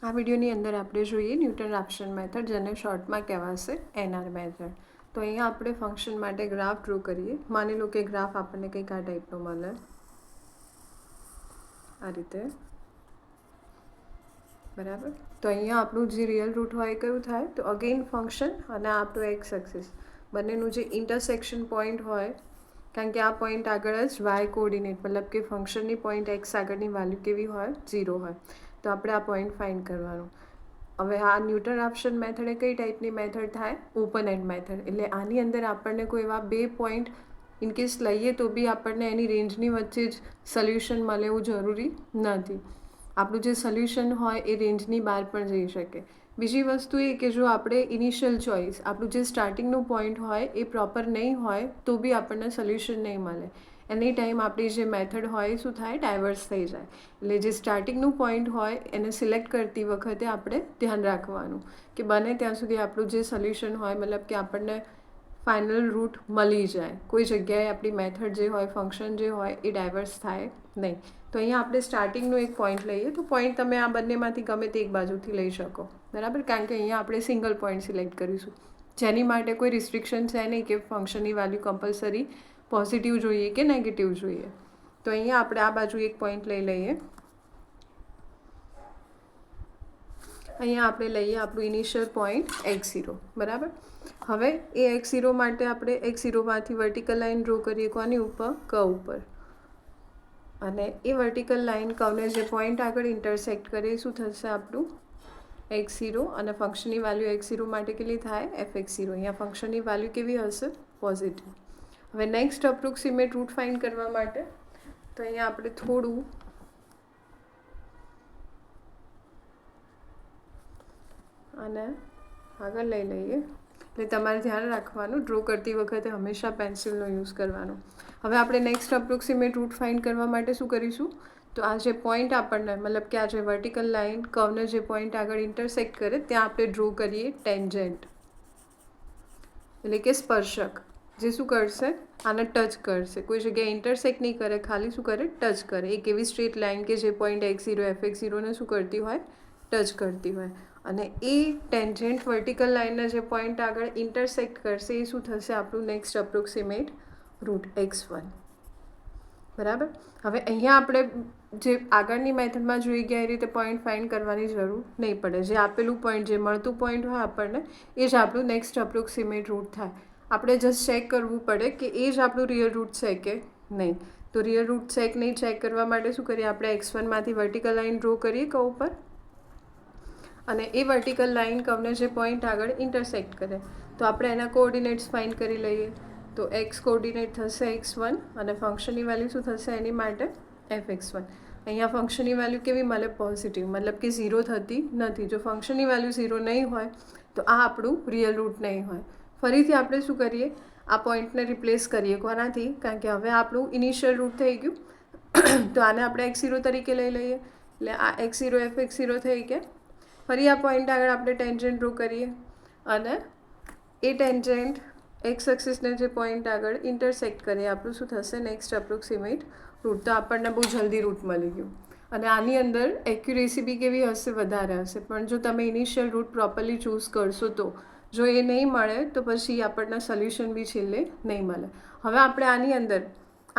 આ વિડીયોની અંદર આપણે જોઈએ ન્યૂટન રાપ્સન મેથડ, જેને શોર્ટમાં કહેવાશે NR મેથડ. તો અહીંયા આપણે ફંક્શન માટે ગ્રાફ ડ્રો કરીએ. માની લો કે ગ્રાફ આપણને કંઈક આ ટાઈપનો મળે, આ રીતે, બરાબર. તો અહીંયા આપણું જે રિયલ રૂટ હોય કયું થાય, તો અગેન ફંક્શન અને આપણું એક્સ એક્સિસ બંનેનું જે ઇન્ટરસેક્શન પોઈન્ટ હોય, કારણ કે આ પોઈન્ટ આગળ જ વાય કોઓર્ડિનેટ મતલબ કે ફંક્શનની પોઈન્ટ એક્સ આગળની વેલ્યુ કેવી હોય, 0 હોય. તો આપણે આ પોઈન્ટ ફાઇન્ડ કરવાનું. હવે આ ન્યૂટન રાપ્સન મેથડ એ કઈ ટાઈપની મેથડ થાય? Open end method. એટલે આની અંદર આપણને કોઈ એવા બે પોઈન્ટ ઇનકેસ લઈએ તો બી આપણને એની રેન્જની વચ્ચે જ સોલ્યુશન મળે એવું જરૂરી નથી. આપણું જે સોલ્યુશન હોય એ રેન્જની બહાર પણ જઈ શકે. બીજી વસ્તુ એ કે જો આપણે ઇનિશિયલ ચોઇસ, આપણું જે સ્ટાર્ટિંગનું પોઈન્ટ હોય એ પ્રોપર નહીં હોય તો બી આપણને સોલ્યુશન નહીં મળે. એની ટાઈમ આપણી જે મેથડ હોય શું થાય, ડાયવર્સ થઈ જાય. એટલે જે સ્ટાર્ટિંગનું પોઈન્ટ હોય એને સિલેક્ટ કરતી વખતે આપણે ધ્યાન રાખવાનું કે બને ત્યાં સુધી આપણું જે સોલ્યુશન હોય, મતલબ કે આપણને ફાઇનલ રૂટ મળી જાય. કોઈ જગ્યાએ આપણી મેથડ જે હોય, ફંક્શન જે હોય એ ડાયવર્સ થાય નહીં. તો અહીંયા આપણે સ્ટાર્ટિંગનું એક પોઈન્ટ લઈએ, તો પોઈન્ટ તમે આ બંનેમાંથી ગમે તે એક બાજુથી લઈ શકો, બરાબર. કારણ કે અહીંયા આપણે સિંગલ પોઈન્ટ સિલેક્ટ કરીશું, જેની માટે કોઈ રિસ્ટ્રિક્શન છે નહીં કે ફંક્શનની વેલ્યુ કમ્પલસરી પોઝિટિવ જોઈએ કે નેગેટિવ જોઈએ. તો અહીંયા આપણે આ બાજુ એક પોઈન્ટ લઈ લઈએ. અહીંયા આપણે લઈએ આપણું ઇનિશિયલ પોઈન્ટ x0, બરાબર. હવે એ x0 માટે આપણે x0માંથી વર્ટિકલ લાઇન ડ્રો કરીએ. કોની ઉપર? કર્વ ઉપર. અને એ વર્ટિકલ લાઇન કર્વને જે પોઈન્ટ આગળ ઇન્ટરસેક્ટ કરે શું થશે આપણું? x0. અને ફંક્શનની વેલ્યુ x0 માટે કેટલી થાય? fx0. અહીંયા ફંક્શનની વેલ્યુ કેવી હશે? પોઝિટિવ. હવે નેક્સ્ટ અપ્રોક્સિમેટ રૂટ ફાઇન્ડ કરવા માટે તો અહીંયા આપણે થોડું અને આગળ લઈ લઈએ. એટલે તમારે ધ્યાન રાખવાનું, ડ્રો કરતી વખતે હંમેશા પેન્સિલનો યુઝ કરવાનો. હવે આપણે નેક્સ્ટ અપ્રોક્સિમેટ રૂટ ફાઇન્ડ કરવા માટે શું કરીશું? તો આ જે પોઈન્ટ આપણને, મતલબ કે આ જે વર્ટિકલ લાઇન કર્વને જે પોઈન્ટ આગળ ઇન્ટરસેક્ટ કરે ત્યાં આપણે ડ્રો કરીએ ટેન્જન્ટ, એટલે કે સ્પર્શક. જે શું કરશે? આને ટચ કરશે. કોઈ જગ્યાએ ઇન્ટરસેક્ટ નહીં કરે, ખાલી શું કરે? ટચ કરે. એક એવી સ્ટ્રેટ લાઇન કે જે પોઈન્ટ x0 fx0ને શું કરતી હોય? ટચ કરતી હોય. અને એ ટેન્જન્ટ વર્ટિકલ લાઇનના જે પોઈન્ટ આગળ ઇન્ટરસેક્ટ કરશે એ શું થશે? આપણું નેક્સ્ટ અપ્રોક્સિમેટ રૂટ x1, બરાબર. હવે અહીંયા આપણે જે આગળની મેથડમાં જોઈ ગયા એ રીતે પોઈન્ટ ફાઇન્ડ કરવાની જરૂર નહીં પડે. જે આપેલું પોઈન્ટ, જે મળતું પોઈન્ટ હોય આપણને, એ જ આપણું નેક્સ્ટ અપ્રોક્સિમેટ રૂટ થાય. આપણે જસ્ટ ચેક કરવું પડે કે એ જ આપણું રિયલ રૂટ છે કે નહીં. તો રિયલ રૂટ છે કે નહીં ચેક કરવા માટે શું કરીએ? આપણે x1માંથી વર્ટિકલ લાઇન ડ્રો કરીએ કર્વ ઉપર, અને એ વર્ટિકલ લાઇન કર્વને જે પોઈન્ટ આગળ ઇન્ટરસેક્ટ કરે તો આપણે એના કોઓર્ડિનેટ્સ ફાઇન્ડ કરી લઈએ. તો x કોઓર્ડિનેટ થશે x1 અને ફંક્શનની વેલ્યુ શું થશે એની માટે? fx1. અહીંયા ફંક્શનની વેલ્યુ કેવી મળે? પોઝિટિવ, મતલબ કે 0 થતી નથી. જો ફંક્શનની વેલ્યુ 0 નહીં હોય તો આ આપણું રિયલ રૂટ નહીં હોય. ફરીથી આપણે શું કરીએ? આ પોઈન્ટને રિપ્લેસ કરીએ. કોનાથી? કારણ કે હવે આપણું ઇનિશિયલ રૂટ થઈ ગયું. તો આને આપણે x0 તરીકે લઈ લઈએ. એટલે આ x0 fx0 થઈ ગયા. ફરી આ પોઈન્ટ આગળ આપણે ટેન્જન્ટ ડ્રો કરીએ અને એ ટેન્જન્ટ એક્સ એક્સિસને જે પોઈન્ટ આગળ ઇન્ટરસેક્ટ કરીએ આપણું શું થશે? Next approximate root. તો આપણને બહુ જલ્દી રૂટ મળી ગયું. અને આની અંદર એક્યુરેસી બી કેવી હશે? વધારે હશે. પણ જો તમે ઇનિશિયલ રૂટ પ્રોપરલી ચૂઝ કરશો તો, જો એ નહીં મળે તો પછી આપણને સોલ્યુશન બી છેલ્લે નહીં મળે. હવે આપણે આની અંદર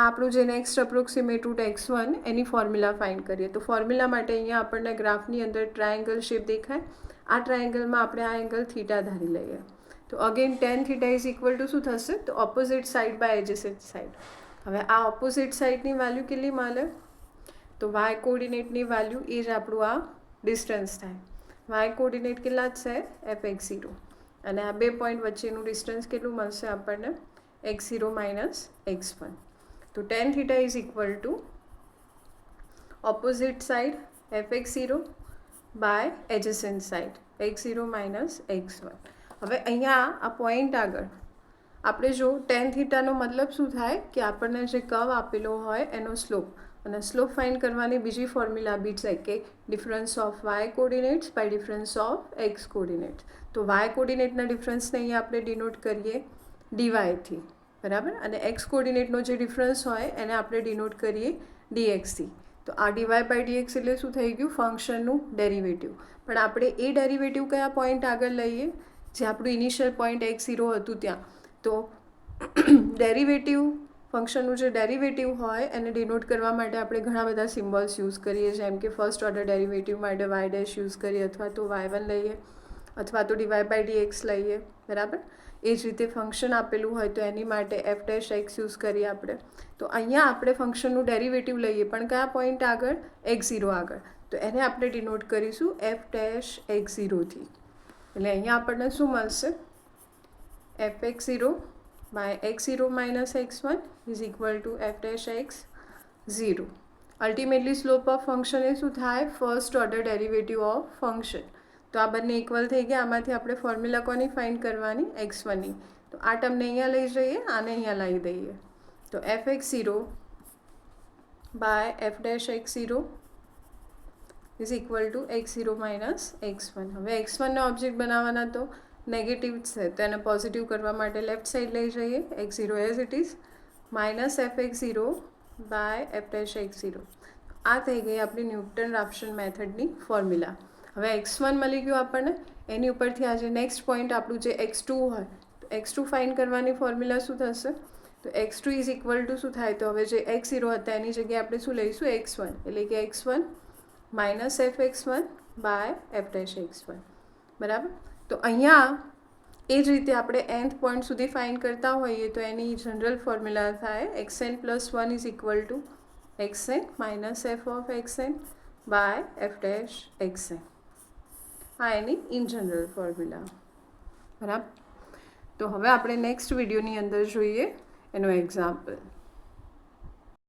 આપણું જે નેક્સ્ટ અપ્રોક્સિમેટ રૂટ x1 એની ફોર્મ્યુલા ફાઇન્ડ કરીએ. તો ફોર્મ્યુલા માટે અહીંયા આપણને ગ્રાફની અંદર ટ્રાયેંગલ શેપ દેખાય. આ ટ્રાયેંગલમાં આપણે આ એંગલ થીટા ધારી લઈએ. તો again tan θ is equal to શું થશે? તો opposite side by adjacent side. હવે આ ઓપોઝિટ સાઇડની વેલ્યુ કેટલી મળે? તો વાય કોઓર્ડિનેટની વેલ્યુ એ જ આપણું આ ડિસ્ટન્સ થાય. વાય કોઓર્ડિનેટ કેટલા જ છે? fx0. અને આ બે પોઈન્ટ વચ્ચેનું ડિસ્ટન્સ કેટલું મળશે આપણને? x0 minus x1. તો tan θ is equal to opposite side fx0 by adjacent side x0 minus x1. હવે અહીંયા આ પોઈન્ટ આગળ આપણે જો tan θનો મતલબ શું થાય કે આપણને જે કર્વ આપેલો હોય એનો સ્લોપ, અને સ્લોપ ફાઇન્ડ કરવાની બીજી ફોર્મ્યુલા બી છે કે difference of y coordinates by difference of x coordinates. તો વાય કોઓર્ડિનેટના ડિફરન્સને અહીંયા આપણે ડિનોટ કરીએ dy થી, બરાબર. અને એક્સ કોઓર્ડિનેટનો જે ડિફરન્સ હોય એને આપણે ડિનોટ કરીએ dx થી. તો આ ડીવાય બાય ડીએક્સ એટલે શું થઈ ગયું? ફંક્શનનું ડેરિવેટિવ. પણ આપણે એ ડેરિવેટિવ કયા પોઈન્ટ આગળ લઈએ? જે આપણું ઇનિશિયલ પોઈન્ટ x0 હતું ત્યાં. તો ડેરિવેટિવ ફંક્શનનું જે ડેરિવેટિવ હોય એને ડિનોટ કરવા માટે આપણે ઘણા બધા સિમ્બોલ્સ યુઝ કરીએ, જેમ કે ફર્સ્ટ ઓર્ડર ડેરિવેટિવ માટે વાય ડેશ યુઝ કરીએ, અથવા તો y1 લઈએ, અથવા તો ડીવાય બાય ડીએક્સ લઈએ, બરાબર. એ જ રીતે ફંક્શન આપેલું હોય તો એની માટે એફ ડેશ એક્સ યુઝ કરીએ આપણે. તો અહીંયા આપણે ફંક્શનનું ડેરિવેટિવ લઈએ, પણ કયા પોઈન્ટ આગળ? x0 આગળ. તો એને આપણે ડિનોટ કરીશું એફ ડેશ x0થી. એટલે અહીંયા આપણને શું મળશે? F x0 by x0 minus x1 is equal to f dash x0. Ultimately slope of function એ શું થાય? First order derivative of function. તો આ બંને ઇક્વલ થઈ ગયા. આમાંથી આપણે ફોર્મ્યુલા કોની ફાઇન્ડ કરવાની? x1ની. તો આ ટર્મને અહીંયા લઈ જઈએ, આને અહીંયા લાવી દઈએ. તો f x0 by f dash x0 is equal to x0 minus x1. હવે x1ને ઓબ્જેક્ટ બનાવવાના તો નેગેટિવ છે, તો એને પોઝિટિવ કરવા માટે લેફ્ટ સાઈડ લઈ જઈએ. x0 as it is minus f x0 by f dash x0. આ થઈ ગઈ આપણી ન્યૂટન રાફ્સન મેથડની ફોર્મ્યુલા. હવે x1 મળી ગયું આપણને. એની ઉપરથી આજે નેક્સ્ટ પોઈન્ટ આપણું જે x2 હોય, તો x2 ફાઇન્ડ કરવાની ફોર્મ્યુલા શું થશે? તો x2 ઇઝ ઇક્વલ ટુ શું થાય? તો હવે જે x0 હતા એની જગ્યાએ આપણે શું લઈશું? x1. એટલે કે x1 minus f x1 by f dash x1, બરાબર. તો અહીંયા એ જ રીતે આપણે nth પોઈન્ટ સુધી ફાઇન્ડ કરતા હોઈએ તો એની જનરલ ફોર્મ્યુલા થાય xn plus 1 is equal to xn minus f of xn by f dash xn. આ એની ઇન જનરલ ફોર્મ્યુલા, બરાબર. તો હવે આપણે નેક્સ્ટ વિડીયોની અંદર જોઈએ એનો એક્ઝામ્પલ.